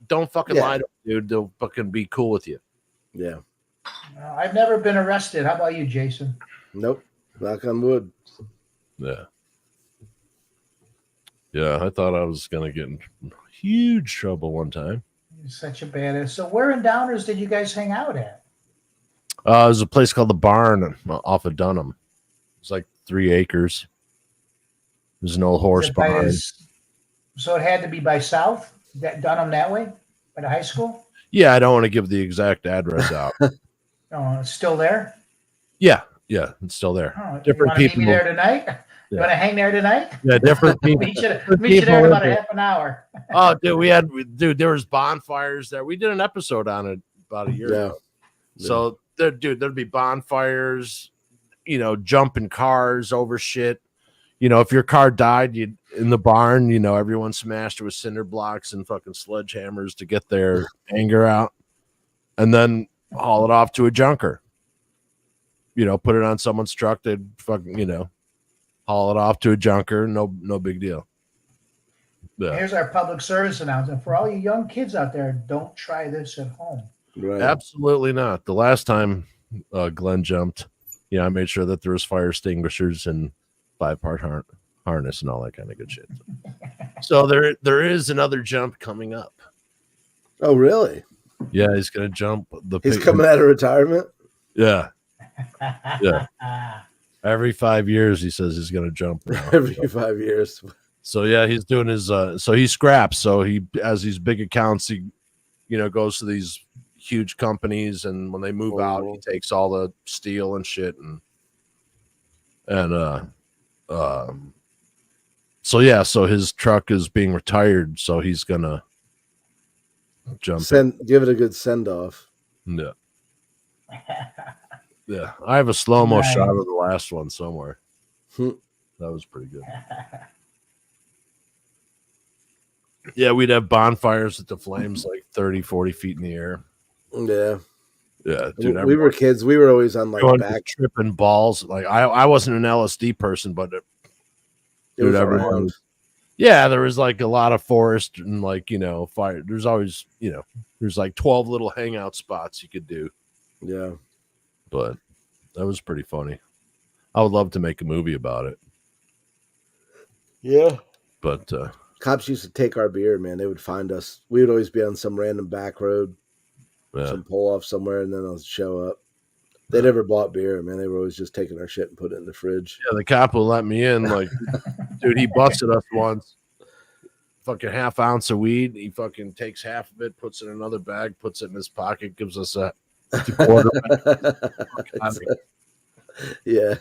don't fucking lie to them, dude. They'll fucking be cool with you. Yeah. I've never been arrested. How about you, Jason? Nope. Knock on wood. Yeah. Yeah, I thought I was gonna get in huge trouble one time. You're such a badass. So where in Downers did you guys hang out at? There's a place called the Barn off of Dunham. It's like 3 acres. There's an old horse barn. So it had to be by South, Dunham that way, by the high school? Yeah, I don't want to give the exact address out. Oh, it's still there? Yeah, it's still there. Oh, different people. Meet me there tonight? You want to hang there tonight? Yeah, different people. Meet you there in about a half an hour. Oh, dude, there was bonfires there. We did an episode on it about a year ago. So, there'd be bonfires, jumping cars over shit. If your car died, in the barn, everyone smashed it with cinder blocks and fucking sledgehammers to get their anger out, and then haul it off to a junker. Put it on someone's truck. They'd fucking, haul it off to a junker. No big deal. Yeah. Here's our public service announcement for all you young kids out there. Don't try this at home. Right. Absolutely not. The last time Glenn jumped, I made sure that there was fire extinguishers and 5-part harness and all that kind of good shit. So there is another jump coming up. Oh, really? Yeah, he's gonna jump. He's coming out of retirement. Yeah. Every 5 years, he says he's gonna jump. Every 5 years. So yeah, he's doing his. So he scraps. So he has these big accounts. He, goes to these huge companies, and when they move out, he takes all the steel and shit, so his truck is being retired, so he's gonna jump. Give it a good send off. Yeah. Yeah. I have a slow-mo shot of the last one somewhere. That was pretty good. Yeah, we'd have bonfires with the flames like 30, 40 feet in the air. Yeah. Yeah, dude. We were kids. We were always on back tripping balls. Like I wasn't an LSD person, but dude, everyone. Yeah, there was like a lot of forest and fire. There's always there's like 12 little hangout spots you could do. Yeah, but that was pretty funny. I would love to make a movie about it. Yeah, but cops used to take our beer, man. They would find us. We would always be on some random back road. Some pull off somewhere, and then I'll show up. They never bought beer, man. They were always just taking our shit and putting it in the fridge. Yeah, the cop will let me in. Like, dude, he busted us once. Fucking half ounce of weed. He fucking takes half of it, puts it in another bag, puts it in his pocket, gives us a quarter. Yeah,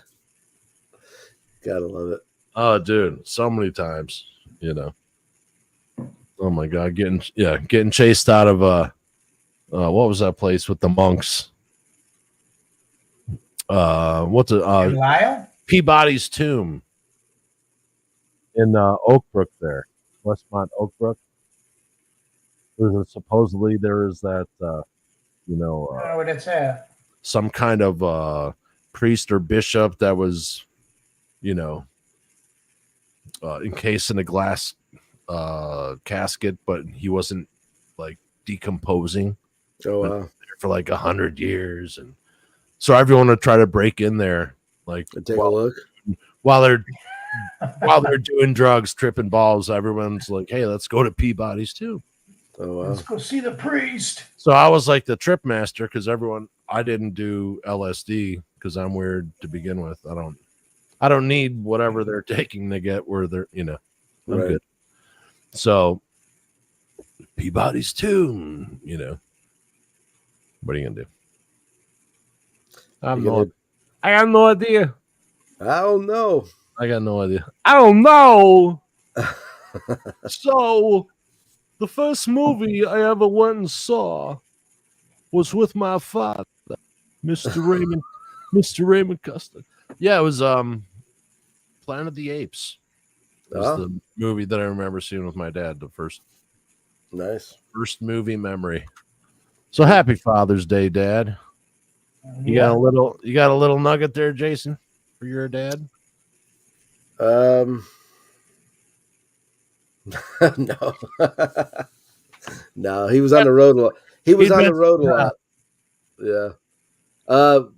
gotta love it. Oh, dude, so many times. Oh my god, getting chased out of what was that place with the monks? What's it? Lyle? Peabody's tomb in Oakbrook there, Westmont Oakbrook. Supposedly there is that, I don't know what it's at. some kind of priest or bishop that was, encased in a glass casket, but he wasn't like decomposing Oh wow. for like 100 years, and so everyone would try to break in there, like Take a look. while they're doing drugs, tripping balls. Everyone's like, "Hey, let's go to Peabody's too." Oh wow. Let's go see the priest. So I was like the trip master because I didn't do LSD because I'm weird to begin with. I don't need whatever they're taking to get where they're, I'm Right. good. So Peabody's too, what are you gonna do? I got no idea. I don't know. I got no idea. I don't know. So the first movie I ever went and saw was with my father, Mr. Raymond Custer. Yeah, it was Planet of the Apes. It was the movie that I remember seeing with my dad, the first movie memory. So happy Father's Day, Dad. You got a little nugget there, Jason, for your dad? No. No, he was on the road a lot. Yeah.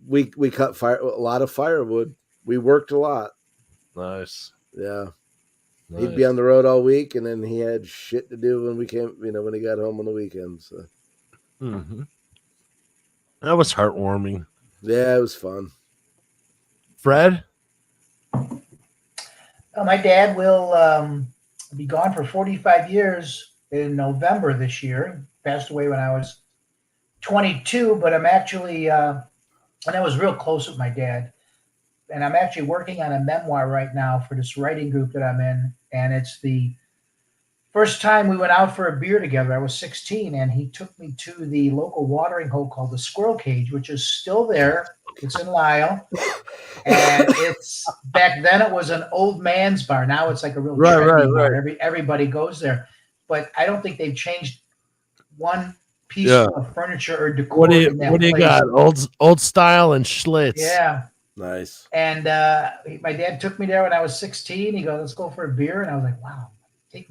We cut a lot of firewood. We worked a lot. Nice. Yeah. Nice. He'd be on the road all week, and then he had shit to do when we came, when he got home on the weekends. So. Mm-hmm. That was heartwarming. Yeah, it was fun. Fred? My dad will be gone for 45 years in November this year. Passed away when I was 22, but I'm actually, and I was real close with my dad. And I'm actually working on a memoir right now for this writing group that I'm in. And it's the first time we went out for a beer together. I was 16, and he took me to the local watering hole called the Squirrel Cage, which is still there. It's in Lyle. And it's back then it was an old man's bar. Now it's like a real trendy bar. Everybody goes there. But I don't think they've changed one piece of furniture or decor. What do you got? Old style and Schlitz. Yeah. Nice. And my dad took me there when I was 16. He goes, "Let's go for a beer." And I was like, wow.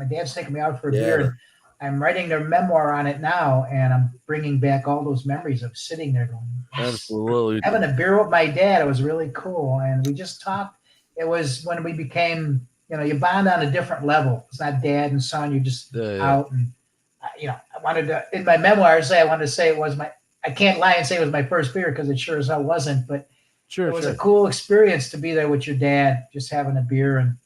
My dad's taking me out for a beer. And I'm writing their memoir on it now, and I'm bringing back all those memories of sitting there going, absolutely, having a beer with my dad. It was really cool. And we just talked. It was when we became, you bond on a different level. It's not dad and son. You're just out. And, I wanted to, in my memoirs, I wanted to say it was I can't lie and say it was my first beer because it sure as hell wasn't. But it was a cool experience to be there with your dad, just having a beer and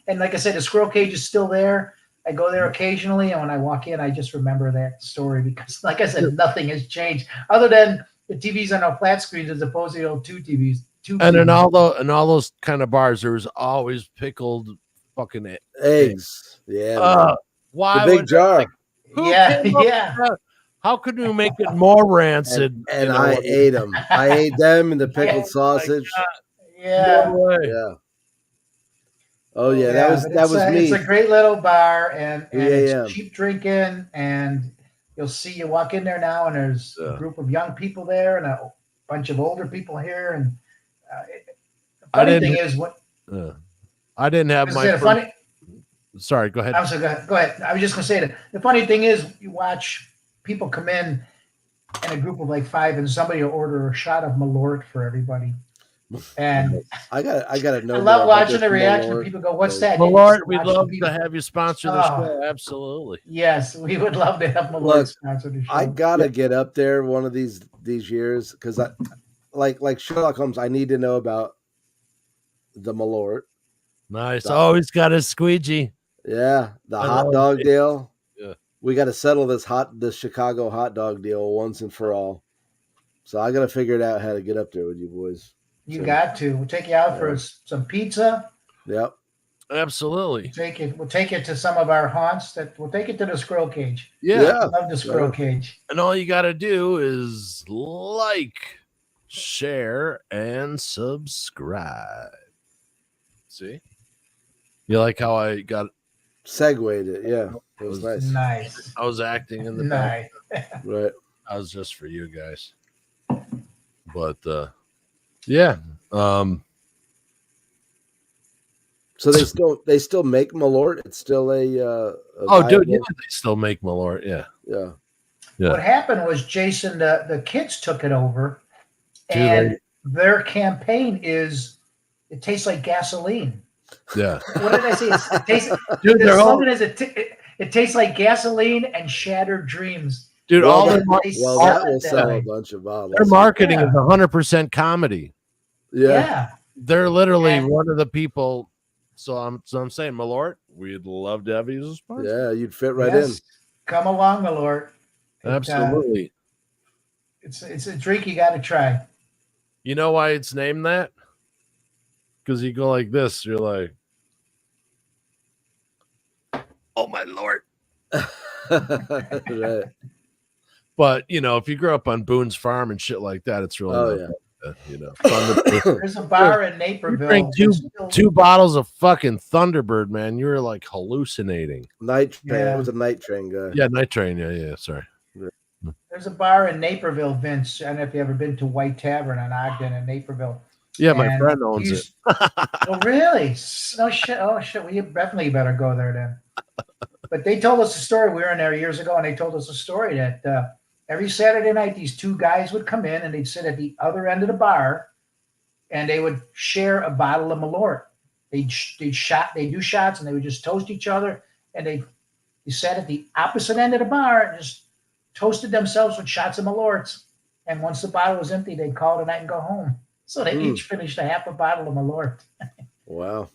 like I said, the Squirrel Cage is still there. I go there occasionally, and when I walk in, I just remember that story because, like I said, nothing has changed other than the TVs on a flat screen as opposed to two TVs. And in all those kind of bars, there was always pickled fucking eggs. Yeah. Why? The big jar. Yeah. How could you make it more rancid? And I ate them. I ate them and the pickled sausage. Yeah. Oh yeah, that was me. It's a great little bar, and it's cheap drinking, and you walk in there now, and there's a group of young people there, and a bunch of older people here, and the funny thing is I didn't have my. Sorry, go ahead. Go ahead. I was just gonna say that the funny thing is you watch people come in a group of like 5, and somebody will order a shot of Malort for everybody. And I got to know. I love watching the reaction of people go, "What's that?" Malort, we'd love to have you sponsor the show. Absolutely. Yes, we would love to have Malort sponsor the show. I gotta get up there one of these years because I like Sherlock Holmes. I need to know about the Malort. Nice. He's got a squeegee. Yeah, the hot dog deal. Yeah, we got to settle the Chicago hot dog deal once and for all. So I got to figure it out how to get up there with you boys. You got to. We'll take you out for some pizza. Yep. Absolutely. We'll take it to some of our haunts. We'll take it to the Squirrel Cage. Yeah. I love the Squirrel Cage. And all you got to do is like, share, and subscribe. See? You like how I got segued it? Yeah. It was nice. Nice. I was acting in the back. Nice. Right. I was just for you guys. But yeah. So they still make Malort. It's still a Oh, dude, viable- yeah, they still make Malort. Yeah. yeah. Yeah. What happened was, Jason, the kids took it over, Dude, and their campaign is it tastes like gasoline. Yeah. What did I say? It tastes, Dude, the they're all, slogan is it tastes like gasoline and shattered dreams. dude, Well, all that- their, mar- They Well, sell that it will that sell way. a bunch of bottles. their marketing Yeah. is 100% comedy. Yeah. Yeah. They're literally And- one of the people. So I'm saying, Malort, we'd love to have you as a sponsor. Yeah, you'd fit right Yes. Come along, my lord. Absolutely. It's a drink you got to try. You know why it's named that? Because you go like this. You're like, oh my lord. in. Right. But you know, if you grow up on Boone's Farm and shit like that, it's really Oh, not bad, you know. Thunderbird. There's a bar in Naperville. drink that's still- 2 bottles of fucking Thunderbird, man. You're like hallucinating. Night Train. Yeah. I was a Night Train guy. Yeah, Night Train. Yeah. Sorry. There's a bar in Naperville, Vince. I don't know if you ever been to White Tavern on Ogden in Naperville. Yeah, my And friend owns it. Oh, really? No shit. Oh, shit. Well, you definitely better go there then. But they told us a story. We were in there years ago, and they told us a story that every Saturday night, these 2 guys would come in, and they'd sit at the other end of the bar, and they would share a bottle of Malort. They'd do shots, and they would just toast each other, and they sat at the opposite end of the bar and just toasted themselves with shots of Malorts. And once the bottle was empty, they'd call it a night and go home. So they each finished a half a bottle of Malort. Wow.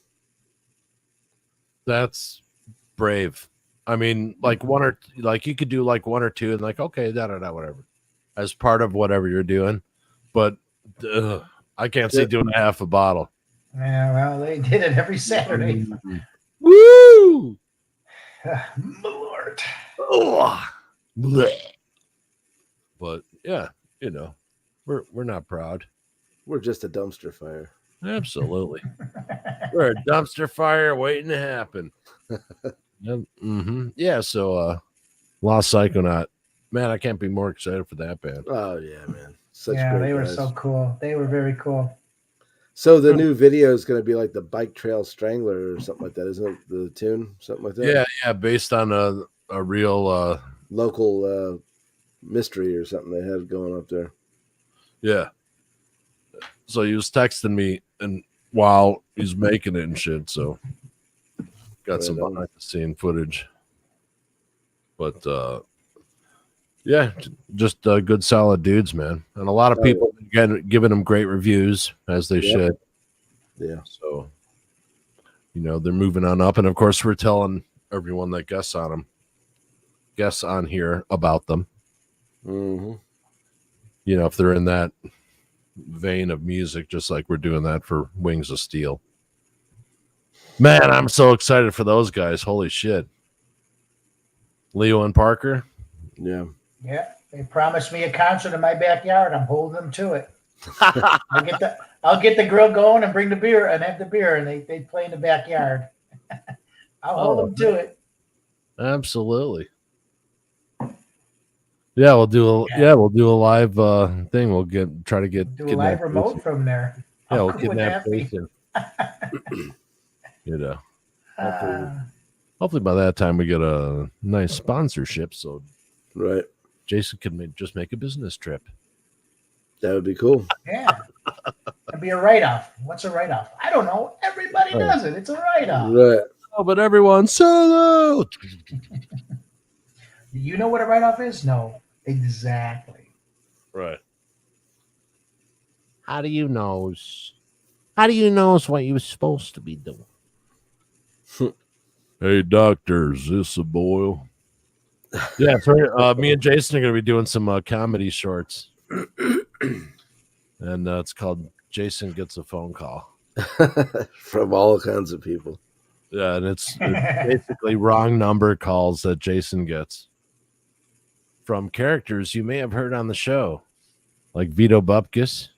That's brave. I mean, like you could do like 1 or 2 and like, okay, whatever, as part of whatever you're doing. But I can't see doing a half a bottle. Yeah, well, they did it every Saturday. Woo! Malort. Ugh. Blech. But yeah, you know, we're not proud. We're just a dumpster fire. Absolutely. We're a dumpster fire waiting to happen. Yeah, so Lost Psychonaut. Man, I can't be more excited for that band. Oh yeah, man. Such Yeah, great they were guys. so cool. They were very cool. So the new video is going to be like the Bike Trail Strangler or something like that, isn't it? The tune, something like that. Yeah, based on a real Local mystery or something they had going up there. yeah. So he was texting me and while he's making it and shit, so got some Right on. behind the scene footage. But yeah, just good solid dudes, man. And a lot of Oh, people again giving them great reviews as they Yep. should. Yeah. So you know, they're moving on up, and of course we're telling everyone that guests on here about them. Mm-hmm. You know, if they're in that vein of music, just like we're doing that for Wings of Steel. Man, I'm so excited for those guys. Holy shit. Leo and Parker. Yeah. Yeah, they promised me a concert in my backyard. I'm holding them to it. I'll get the grill going and bring the beer and have the beer, and they play in the backyard. I'll hold them to it. Absolutely. Yeah, we'll do a live thing. We'll try to get Do a live kidnap remote Jason. from there. Yeah, How we'll cool would kidnap that be? Jason. You know. Uh, Hopefully by that time we get a nice sponsorship so Right. Jason can just make a business trip. That would be cool. yeah. It'd be a write-off. What's a write-off? I don't know. Everybody does it. It's a write-off. Right. Oh, but everyone solo. Do you know what a write-off is? No. Exactly. Right. How do you know? How do you know what you were supposed to be doing? Hey, doctor, is this a boil? Yeah, so me and Jason are going to be doing some comedy shorts. And it's called Jason Gets a Phone Call. From all kinds of people. Yeah, and it's basically wrong number calls that Jason gets from characters you may have heard on the show, like Vito Bupkis,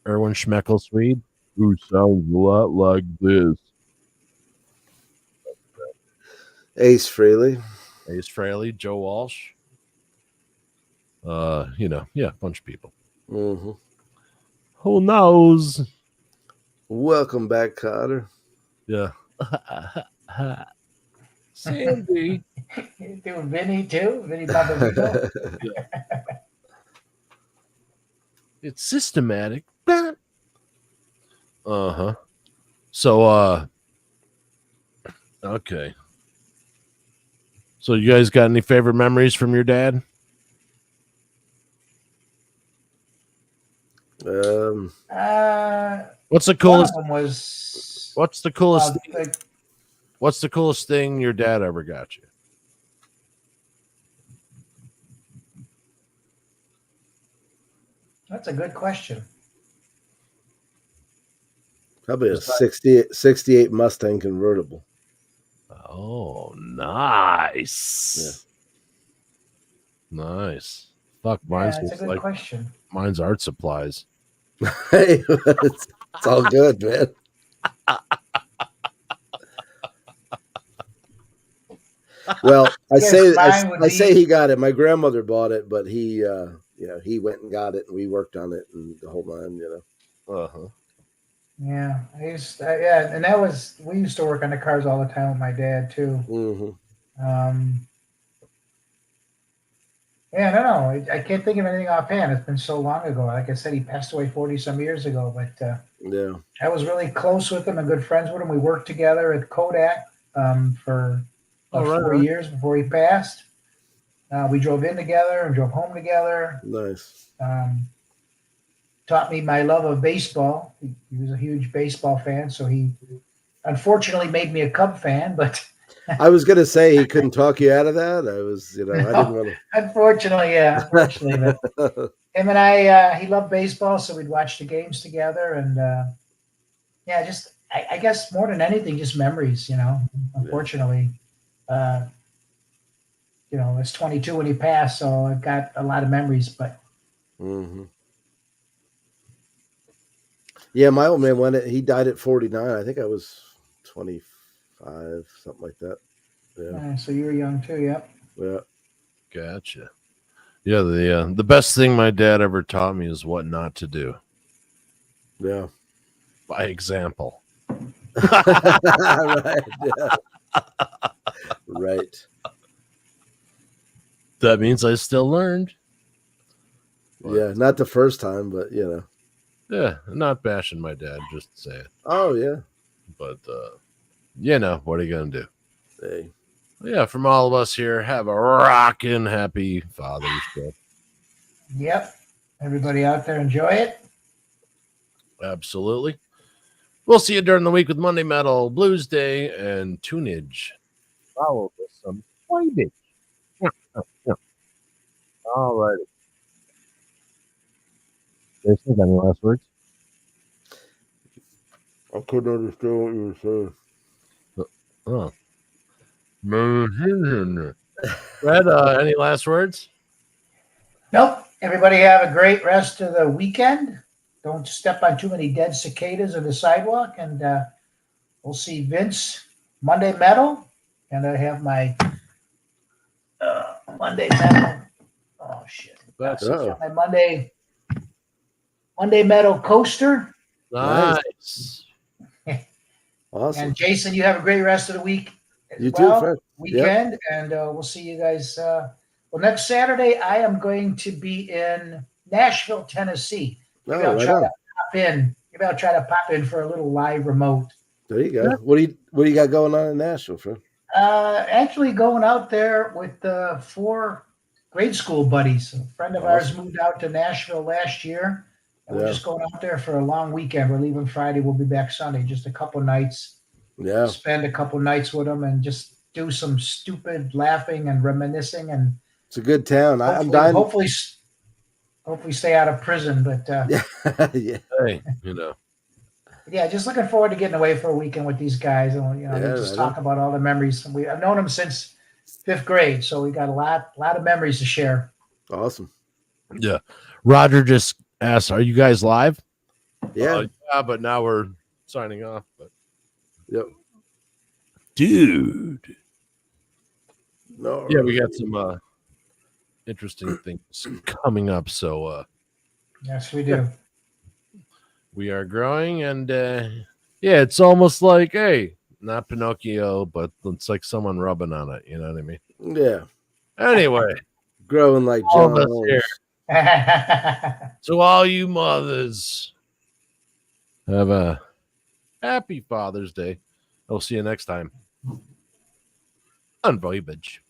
Erwin Schmeckelsweed, who sounds a lot like this. Ace Frehley. Ace Frehley, Joe Walsh. A bunch of people. Mm-hmm. Who knows? Welcome back, Cotter. Yeah. Sandy. You doing Vinny too? Vinny Bobavito? It's systematic. Uh-huh. So, okay. So you guys got any favorite memories from your dad? What's the coolest? One of them was. What's the coolest? What's the coolest thing your dad ever got you? That's a good question. Probably a 68 Mustang convertible. Oh, nice. Yeah. Nice. Fuck, mine's that's a good question. Mine's art supplies. Hey, it's all good, man. Well, I say he got it. My grandmother bought it, but he went and got it, and we worked on it, and the whole nine, Uh-huh. Yeah, and we used to work on the cars all the time with my dad too. Mm-hmm. Yeah, I don't know. I can't think of anything offhand. It's been so long ago. Like I said, he passed away 40-some years ago. But yeah, I was really close with him and good friends with him. We worked together at Kodak for 4 years before he passed. We drove in together and drove home together. Nice. Taught me my love of baseball. He was a huge baseball fan, so he unfortunately made me a Cub fan, but... I was going to say he couldn't talk you out of that. I was, I didn't want to. Unfortunately, but him and I, he loved baseball, so we'd watch the games together, and I guess more than anything, just memories. Unfortunately, it's 22 when he passed, so I've got a lot of memories. But yeah, my old man he died at 49. I think I was 25. Something like that. Yeah. So you were young too, yep. Yeah. Gotcha. Yeah, the best thing my dad ever taught me is what not to do. Yeah. By example. Right. Yeah. Right. That means I still learned. Yeah, not the first time, but Yeah, not bashing my dad, just saying. Oh yeah. But what are you gonna do? Hey. Yeah, from all of us here, have a rockin' happy Father's Day. Yep. Everybody out there enjoy it. Absolutely. We'll see you during the week with Monday Metal, Blues Day, and Tunage. Follow with some whiteage. All right. Jason, any last words? I couldn't understand what you were saying. Oh. Fred, any last words? Nope. Everybody have a great rest of the weekend. Don't step on too many dead cicadas on the sidewalk. And we'll see Vince Monday Metal. And I have my Monday Metal. Oh, shit. My Monday Metal coaster. Nice. Awesome. And Jason, you have a great rest of the week. You too, Fred. Weekend. Yep. And we'll see you guys. Next Saturday, I am going to be in Nashville, Tennessee. Maybe I'll try to pop in. Maybe I'll try to pop in for a little live remote. There you go. What do you got going on in Nashville, Fred? Actually going out there with 4 grade school buddies. A friend of ours moved out to Nashville last year. And we're just going out there for a long weekend. We're leaving Friday. We'll be back Sunday. Just a couple nights. Yeah. Spend a couple nights with them and just do some stupid laughing and reminiscing. And it's a good town. I'm dying. Hopefully stay out of prison. But yeah. Hey, Yeah, just looking forward to getting away for a weekend with these guys, and just talk about all the memories. I've known them since 5th grade, so we got a lot of memories to share. Awesome. Yeah. Roger just asked, "Are you guys live?" Yeah. Yeah, but now we're signing off. But yep. Dude. No. Yeah, we got some interesting things coming up. So Yes, we do. we are growing, and yeah, it's almost like, hey, not Pinocchio, but it's like someone rubbing on it. You know what I mean? Yeah. Anyway, Growing like all of John us here. Holmes. So all you mothers, have a happy Father's Day. I'll see you next time on Vibage.